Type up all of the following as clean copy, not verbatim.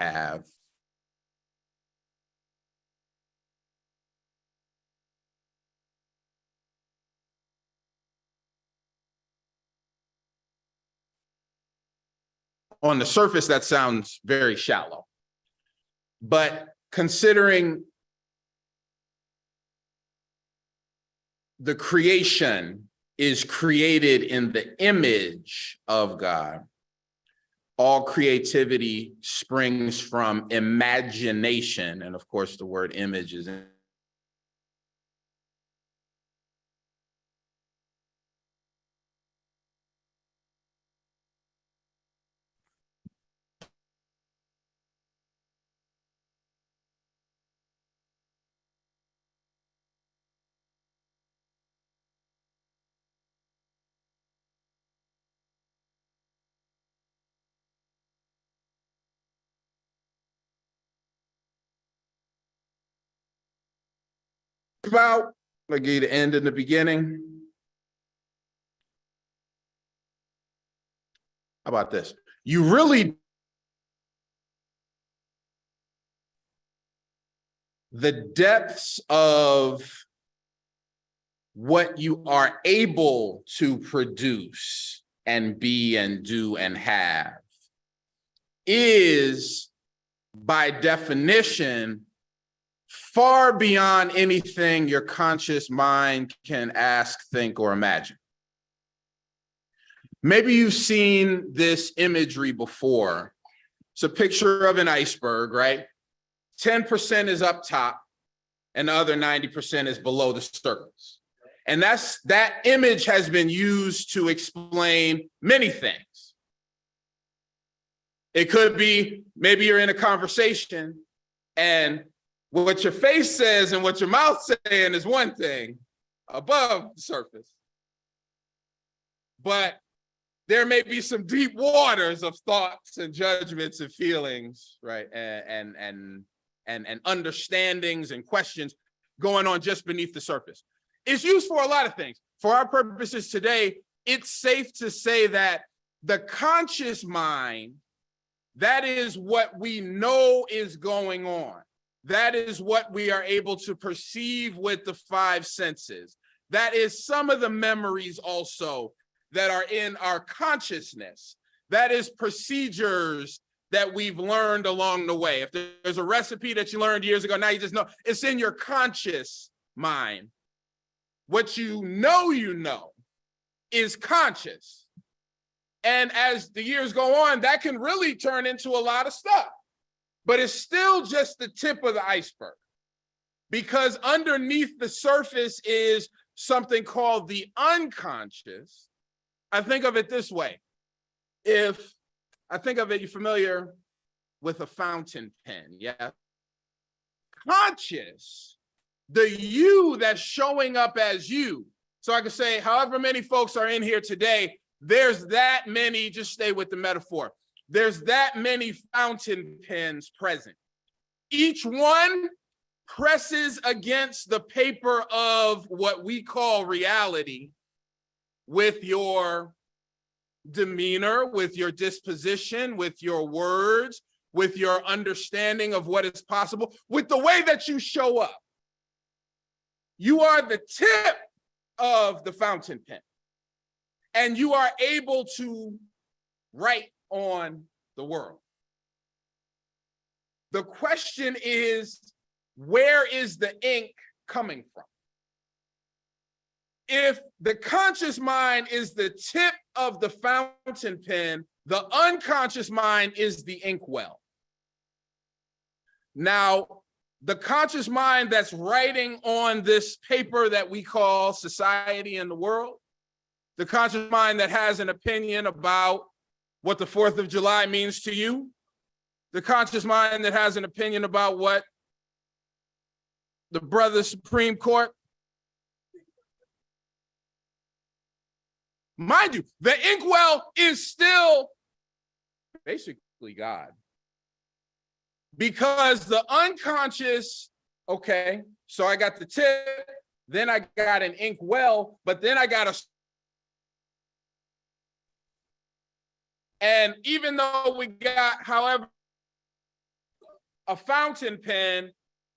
have. On the surface, that sounds very shallow. But considering the creation is created in the image of God, all creativity springs from imagination. And of course, the word image is in. About, I give you the end and the beginning. How about this? You really, the depths of what you are able to produce and be and do and have is, by definition, far beyond anything your conscious mind can ask, think, or imagine. Maybe you've seen this imagery before. It's a picture of an iceberg, right? 10% is up top and the other 90% is below the surface. And that image has been used to explain many things. It could be, maybe you're in a conversation and what your face says and what your mouth saying is one thing above the surface. But there may be some deep waters of thoughts and judgments and feelings, right? And understandings and questions going on just beneath the surface. It's used for a lot of things. For our purposes today, it's safe to say that the conscious mind, that is what we know is going on. That is what we are able to perceive with the five senses. That is some of the memories also that are in our consciousness. That is procedures that we've learned along the way. If there's a recipe that you learned years ago, now you just know it's in your conscious mind. What you know is conscious. And as the years go on, that can really turn into a lot of stuff. But it's still just the tip of the iceberg, because underneath the surface is something called the unconscious. I think of it this way. If I think of it, you're familiar with a fountain pen, yeah? Conscious, the you that's showing up as you. So I could say, however many folks are in here today, there's that many, just stay with the metaphor. There's that many fountain pens present. Each one presses against the paper of what we call reality with your demeanor, with your disposition, with your words, with your understanding of what is possible, with the way that you show up. You are the tip of the fountain pen, and you are able to write on the world. The question is, where is the ink coming from? If the conscious mind is the tip of the fountain pen, the unconscious mind is the inkwell. Now, the conscious mind that's writing on this paper that we call society and the world, the conscious mind that has an opinion about what the 4th of July means to you, the conscious mind that has an opinion about what the brother Supreme Court. Mind you, the inkwell is still basically God. Because the unconscious, okay, so I got the tip, then I got an inkwell, but then I got a. And even though we got, however a fountain pen,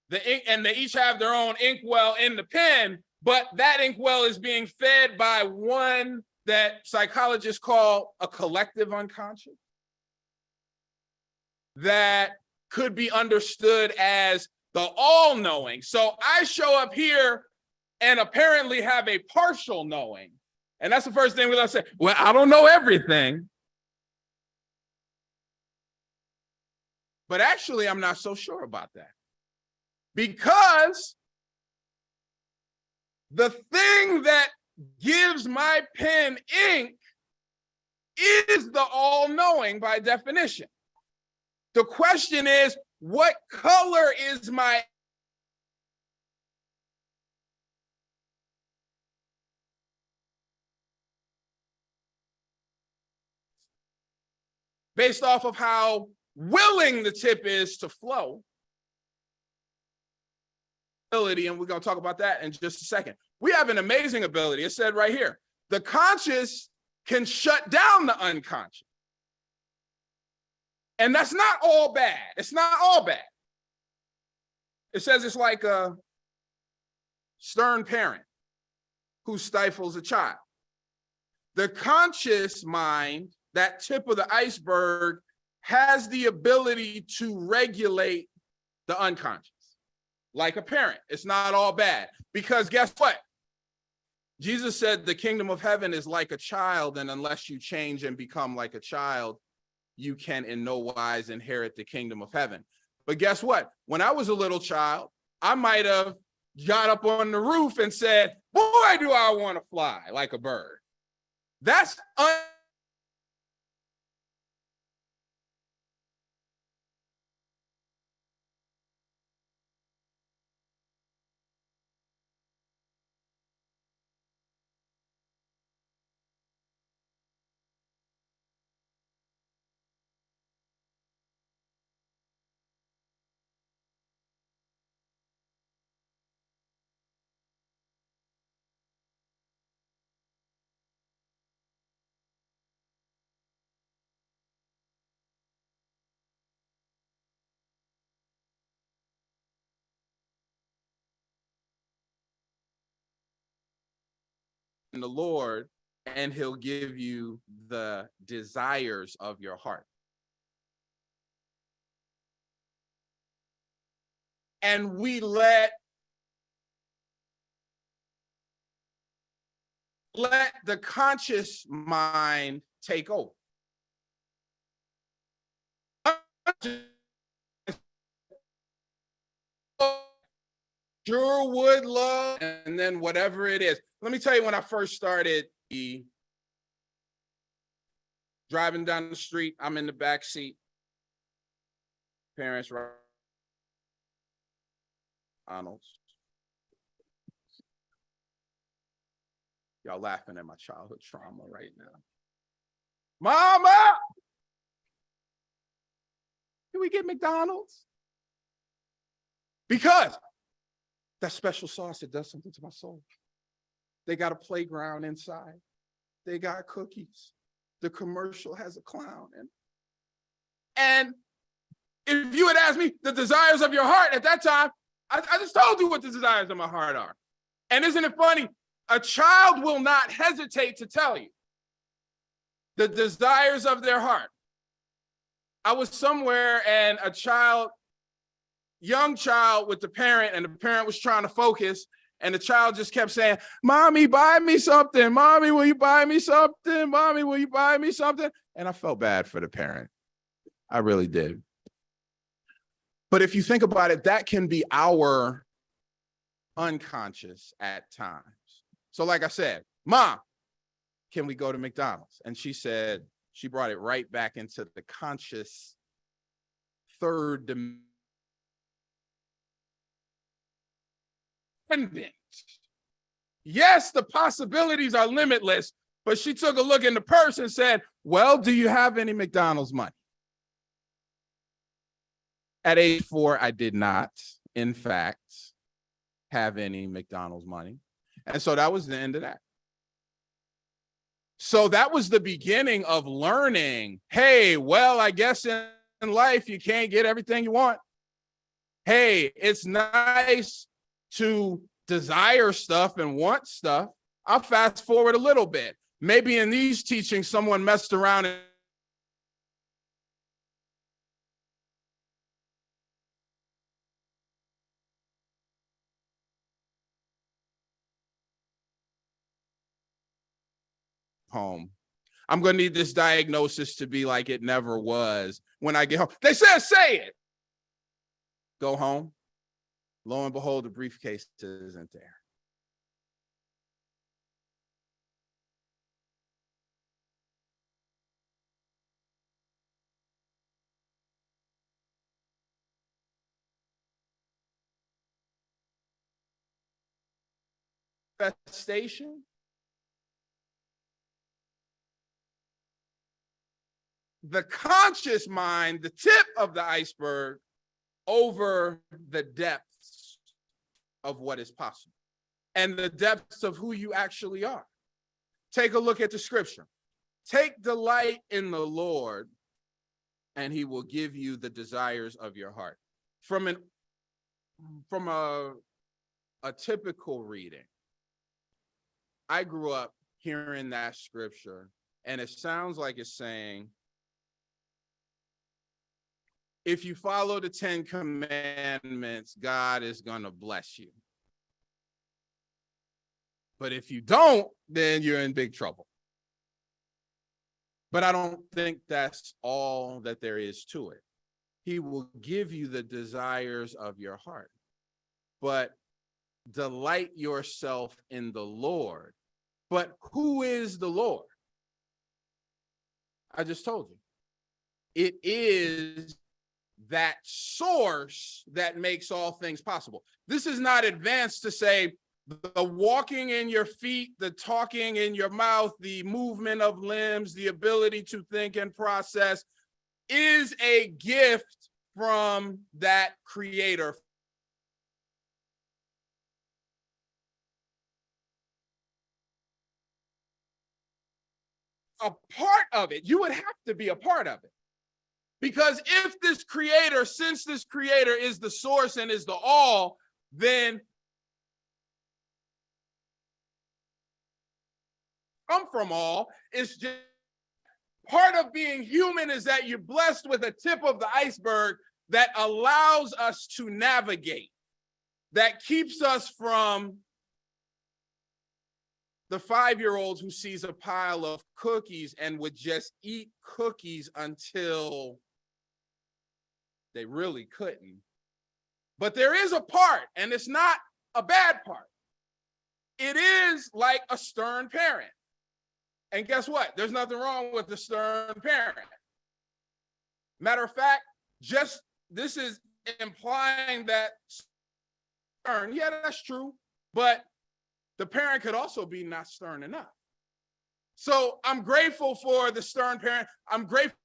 the ink, and they each have their own inkwell in the pen, but that inkwell is being fed by one that psychologists call a collective unconscious that could be understood as the all-knowing. So I show up here and apparently have a partial knowing. And that's the first thing we love to say. Well, I don't know everything. But actually, I'm not so sure about that. Because the thing that gives my pen ink is the all-knowing by definition. The question is, what color is my based off of how willing the tip is to flow? And we're going to talk about that in just a second. We have an amazing ability. It said right here, the conscious can shut down the unconscious. And that's not all bad. It's not all bad. It says it's like a stern parent who stifles a child. The conscious mind, that tip of the iceberg, has the ability to regulate the unconscious. Like a parent, it's not all bad. Because guess what? Jesus said the kingdom of heaven is like a child, and unless you change and become like a child, you can in no wise inherit the kingdom of heaven. But guess what? When I was a little child, I might have got up on the roof and said, boy, do I want to fly like a bird. That's in the Lord, and he'll give you the desires of your heart. And we let the conscious mind take over. Sure would love, and then whatever it is. Let me tell you, when I first started driving down the street, I'm in the back seat. Parents, Arnold's. Y'all laughing at my childhood trauma right now. Mama, can we get McDonald's? Because that special sauce, it does something to my soul. They got a playground inside. They got cookies. The commercial has a clown. And if you had asked me the desires of your heart at that time, I just told you what the desires of my heart are. And isn't it funny? A child will not hesitate to tell you the desires of their heart. I was somewhere and a child, young child with the parent, and the parent was trying to focus, and the child just kept saying, Mommy, buy me something. Mommy, will you buy me something? Mommy, will you buy me something? And I felt bad for the parent. I really did. But if you think about it, that can be our unconscious at times. So like I said, Mom, can we go to McDonald's? And she said, she brought it right back into the conscious third dimension. Yes, the possibilities are limitless, but she took a look in the purse and said, well, do you have any McDonald's money? At age 4, I did not, in fact, have any McDonald's money. And so that was the end of that. So that was the beginning of learning, hey, well, I guess in life you can't get everything you want. Hey, it's nice to desire stuff and want stuff. I'll fast forward a little bit. Maybe in these teachings, someone messed around and home. I'm going to need this diagnosis to be like it never was when I get home. They said, say it. Go home. Lo and behold, the briefcase isn't there. Manifestation. The conscious mind, the tip of the iceberg, over the depths of what is possible and the depths of who you actually are. Take a look at the scripture. Take delight in the Lord, and he will give you the desires of your heart. From a typical reading, I grew up hearing that scripture, and it sounds like it's saying, if you follow the 10 commandments, God is going to bless you. But if you don't, then you're in big trouble. But I don't think that's all that there is to it. He will give you the desires of your heart. But delight yourself in the Lord. But who is the Lord? I just told you. It is that source that makes all things possible. This is not advanced to say the walking in your feet, the talking in your mouth, the movement of limbs, the ability to think and process is a gift from that creator. A part of it, you would have to be a part of it. Because if this creator, since this creator is the source and is the all, then come from all. It's just part of being human is that you're blessed with a tip of the iceberg that allows us to navigate, that keeps us from the 5-year-old who sees a pile of cookies and would just eat cookies until they really couldn't. But there is a part, and it's not a bad part. It is like a stern parent. And guess what? There's nothing wrong with a stern parent. Matter of fact, just this is implying that stern, yeah, that's true, but the parent could also be not stern enough. So I'm grateful for the stern parent. I'm grateful.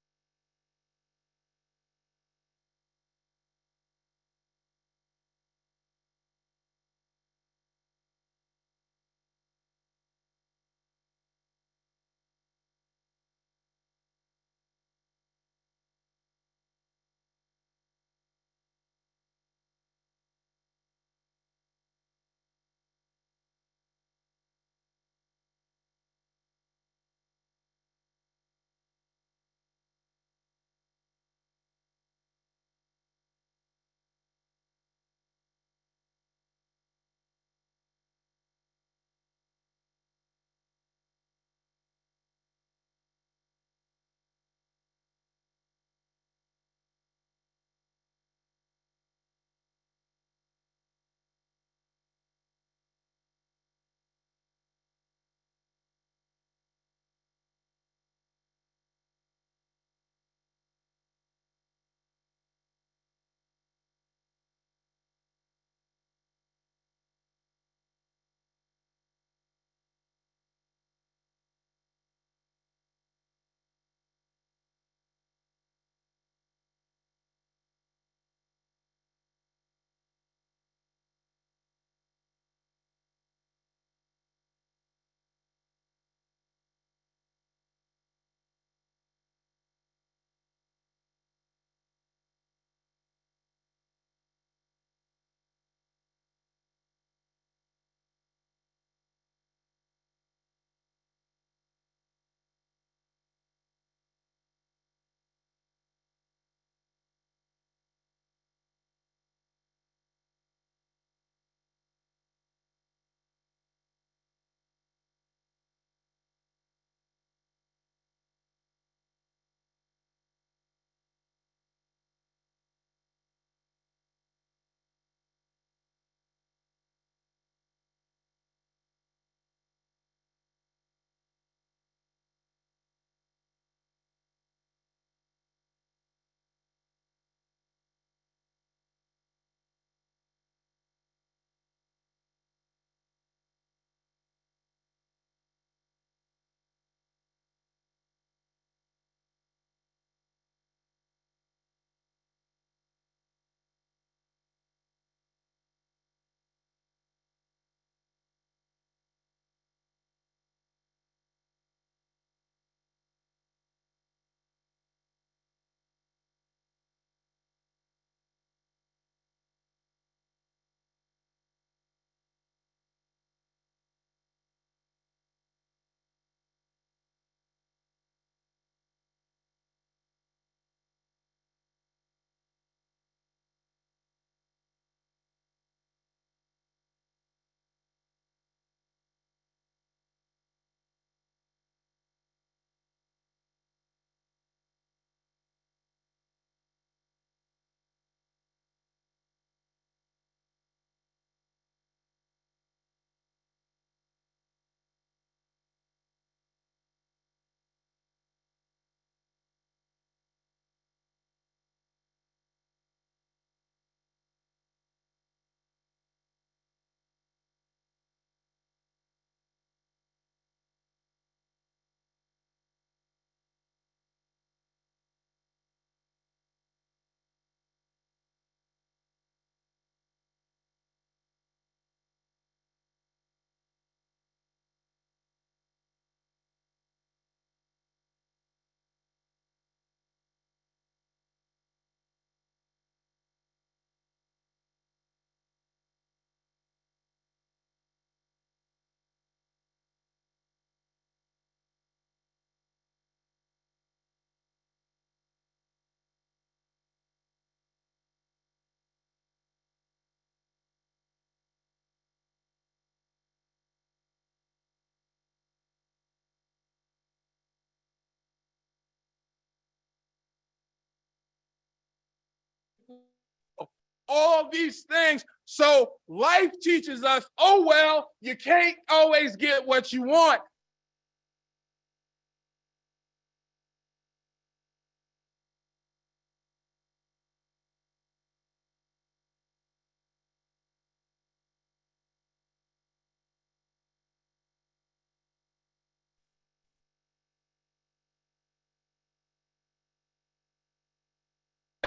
all these things. So life teaches us, oh, well, you can't always get what you want.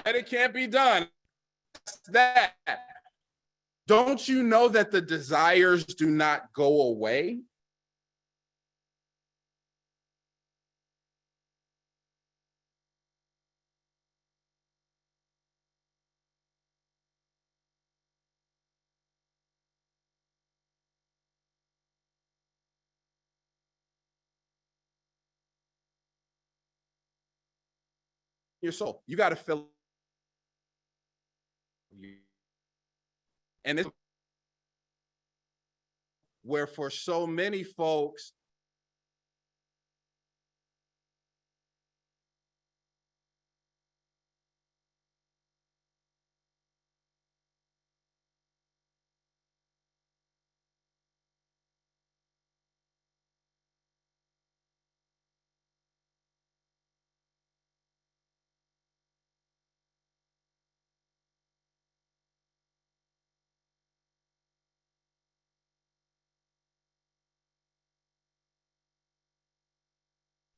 And it can't be done. That. Don't you know that the desires do not go away? Your soul. You got to fill. And it's where for so many folks,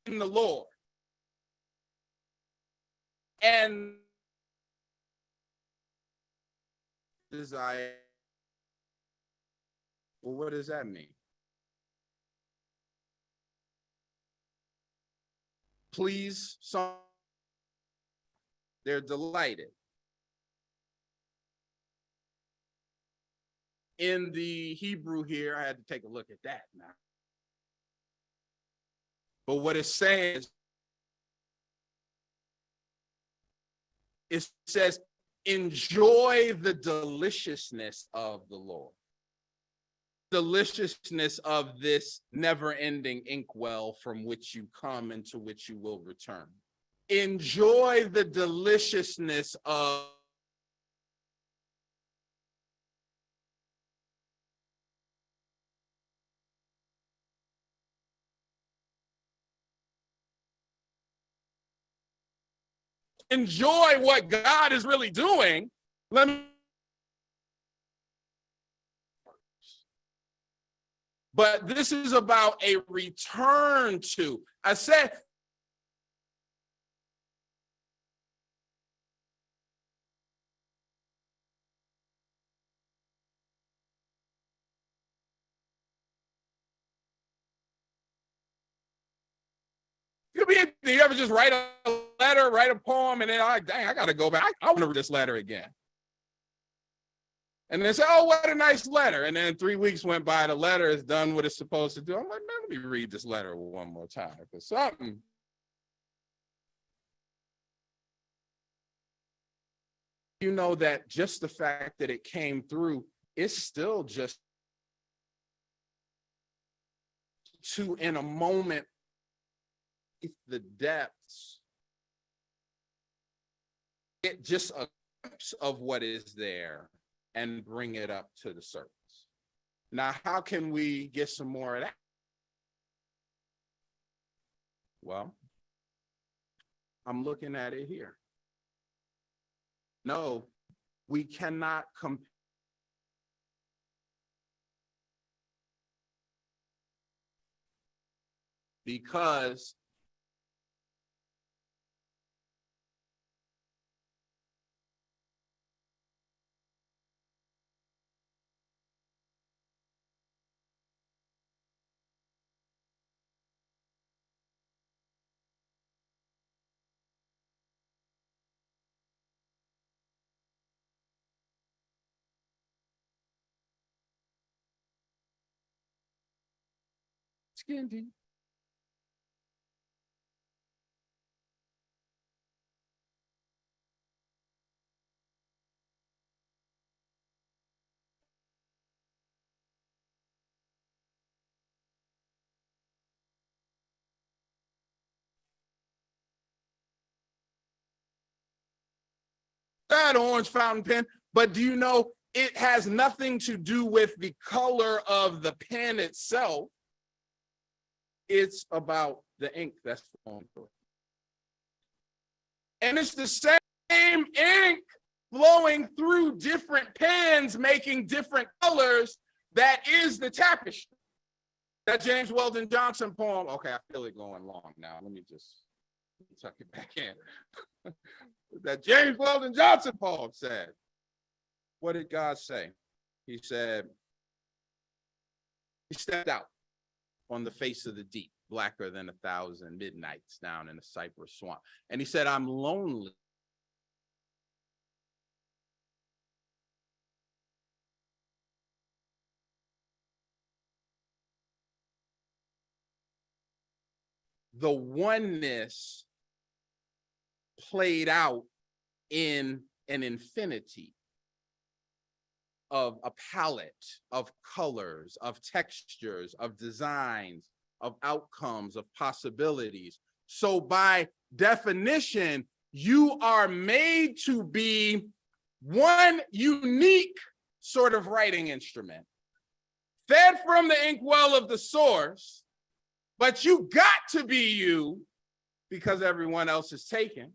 in the Lord. And desire. Well, what does that mean? Please, some they're delighted. In the Hebrew here, I had to take a look at that now. But what it's saying is, it says, enjoy the deliciousness of the Lord. Deliciousness of this never-ending inkwell from which you come and to which you will return. Enjoy the deliciousness of enjoy what God is really doing. Let me. But this is about a return to. I said, you ever just write a letter, write a poem, and then dang, I got to go back. I want to read this letter again. And they say, oh, what a nice letter. And then 3 weeks went by, the letter is done what it's supposed to do. I'm like, man, let me read this letter one more time. Because something. You know that just the fact that it came through, it's still just to, in a moment, the depths, get just a glimpse of what is there and bring it up to the surface. Now, how can we get some more of that? Well, I'm looking at it here. No, we cannot compare. Because skin deep. That orange fountain pen, But do you know it has nothing to do with the color of the pen itself? It's about the ink that's flowing through it. And it's the same ink flowing through different pens, making different colors. That is the tapestry. That James Weldon Johnson poem. Okay, I feel it going long now. Let me just tuck it back in. That James Weldon Johnson poem said. What did God say? He said, he stepped out on the face of the deep, blacker than 1,000 midnights down in a cypress swamp. And he said, I'm lonely. The oneness played out in an infinity of a palette of colors, of textures, of designs, of outcomes, of possibilities. So by definition, you are made to be one unique sort of writing instrument, fed from the inkwell of the source, but you got to be you because everyone else is taken.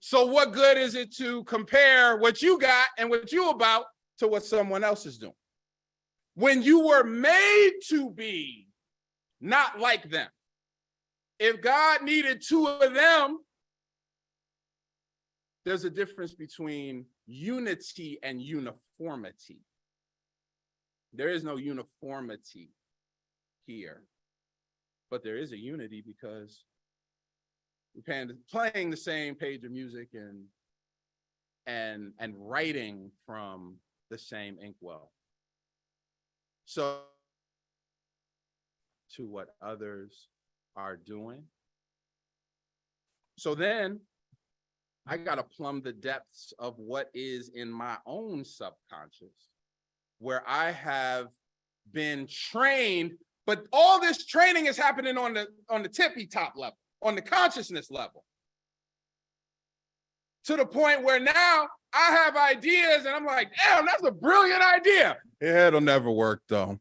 So what good is it to compare what you got and what you about to what someone else is doing? When you were made to be not like them. If God needed two of them, there's a difference between unity and uniformity. There is no uniformity here, but there is a unity because we're playing the same page of music and writing from the same inkwell. So to what others are doing. So then I got to plumb the depths of what is in my own subconscious, where I have been trained, but all this training is happening on the tippy top level, on the consciousness level, to the point where now I have ideas and I'm like, damn, that's a brilliant idea. Yeah, it'll never work though.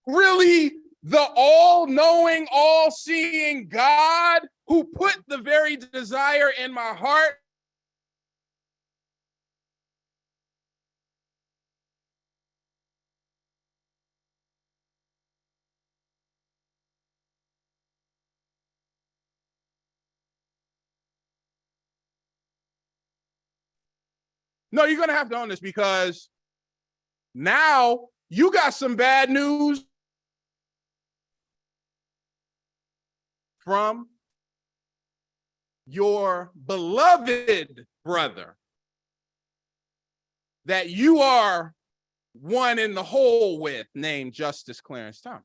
Really, the all-knowing, all-seeing God who put the very desire in my heart. No, you're going to have to own this because now you got some bad news from your beloved brother that you are one in the whole with, named Justice Clarence Thomas.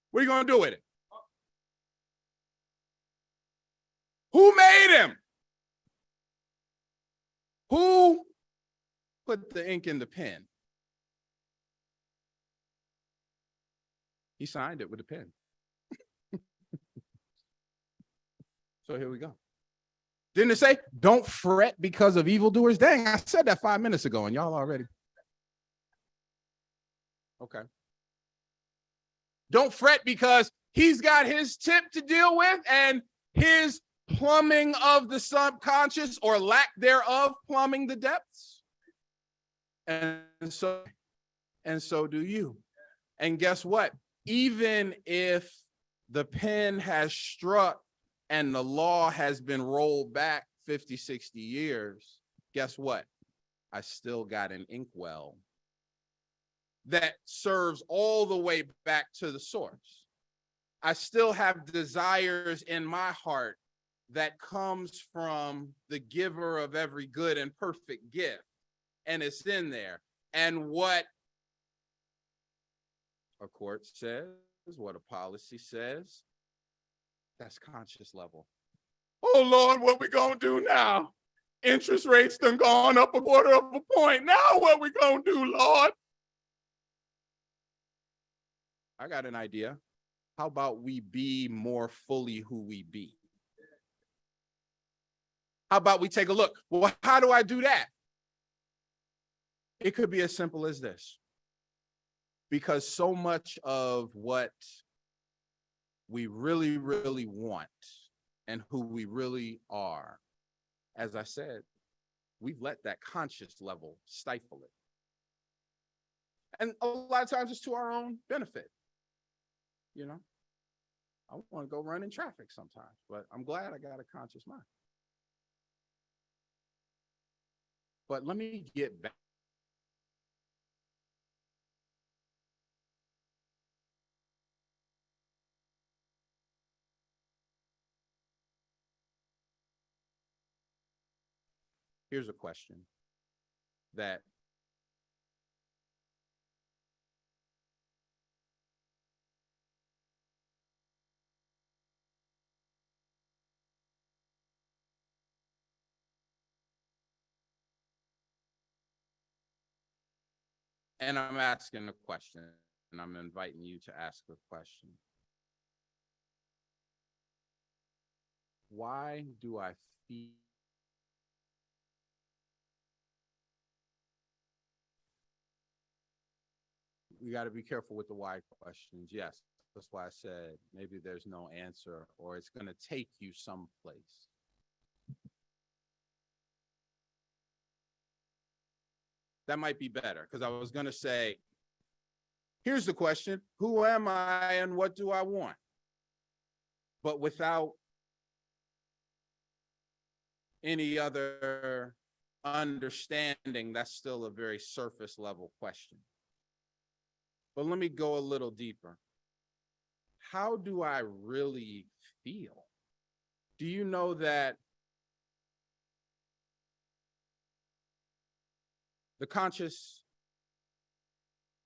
What are you going to do with it? Who made him? Who put the ink in the pen? He signed it with a pen. So here we go. Didn't it say, don't fret because of evildoers? Dang, I said that 5 minutes ago and y'all already. Okay. Don't fret because he's got his tip to deal with and his plumbing of the subconscious or lack thereof plumbing the depths. And so do you. And guess what? Even if the pen has struck and the law has been rolled back 50, 60 years, guess what? I still got an inkwell that serves all the way back to the source. I still have desires in my heart that comes from the giver of every good and perfect gift. And it's in there. And what a court says, what a policy says, that's conscious level. Oh, Lord, what we gonna do now? Interest rates done gone up 1/4 of a point. Now what we gonna do, Lord? I got an idea. How about we be more fully who we be? How about we take a look? Well, how do I do that? It could be as simple as this. Because so much of what we really, really want and who we really are, as I said, we've let that conscious level stifle it. And a lot of times it's to our own benefit. You know, I want to go run in traffic sometimes, but I'm glad I got a conscious mind. But let me get back. Here's a question that and I'm asking a question, and I'm inviting you to ask a question. Why do I feel? We got to be careful with the why questions. Yes, that's why I said maybe there's no answer, or it's going to take you someplace. That might be better, because I was going to say, here's the question: who am I and what do I want? But without any other understanding, that's still a very surface level question. But let me go a little deeper. How do I really feel? Do you know that the conscious,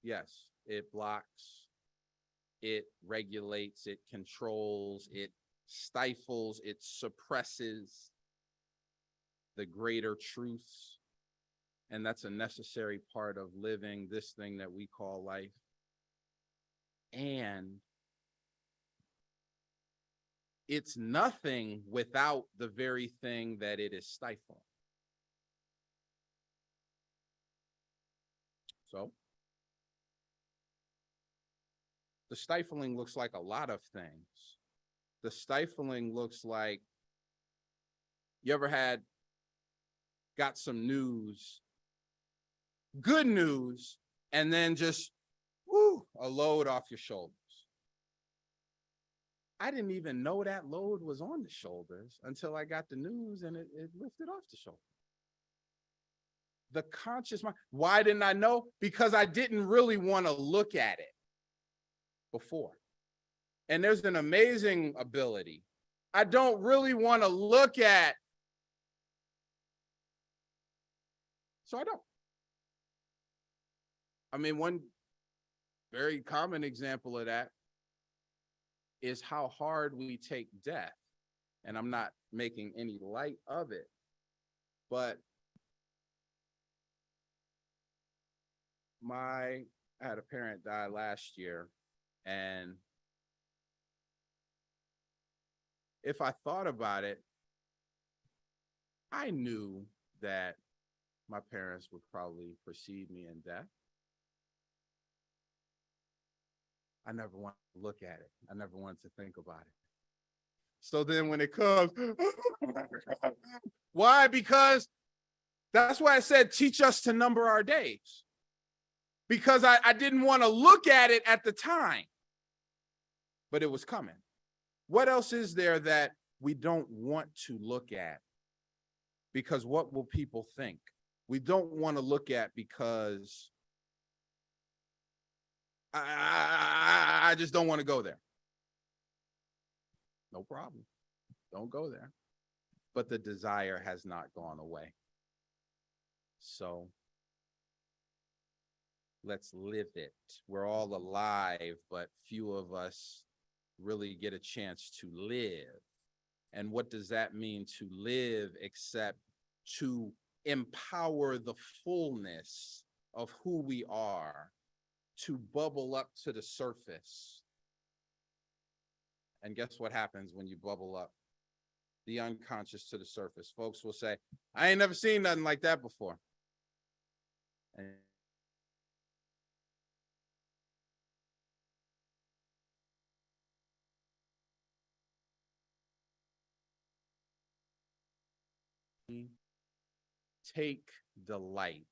yes, it blocks, it regulates, it controls, it stifles, it suppresses the greater truths. And that's a necessary part of living this thing that we call life. And it's nothing without the very thing that it is stifling. So the stifling looks like a lot of things. The stifling looks like, you ever got some news, good news, and then just a load off your shoulders. I didn't even know that load was on the shoulders until I got the news, and it lifted off the shoulder. The conscious mind. Why didn't I know? Because I didn't really want to look at it before. And there's an amazing ability. I don't really want to look at, so I don't. I mean, one very common example of that is how hard we take death. And I'm not making any light of it, but I had a parent die last year, and if I thought about it, I knew that my parents would probably precede me in death. I never wanted to look at it. I never wanted to think about it. So then when it comes, why? Because that's why I said, teach us to number our days. Because I didn't want to look at it at the time, but it was coming. What else is there that we don't want to look at? Because what will people think? We don't want to look at because I just don't want to go there. No problem. Don't go there. But the desire has not gone away. So let's live it. We're all alive, but few of us really get a chance to live. And what does that mean, to live, except to empower the fullness of who we are, to bubble up to the surface? And guess what happens when you bubble up? the unconscious to the surface. Folks will say, I ain't never seen nothing like that before. And take delight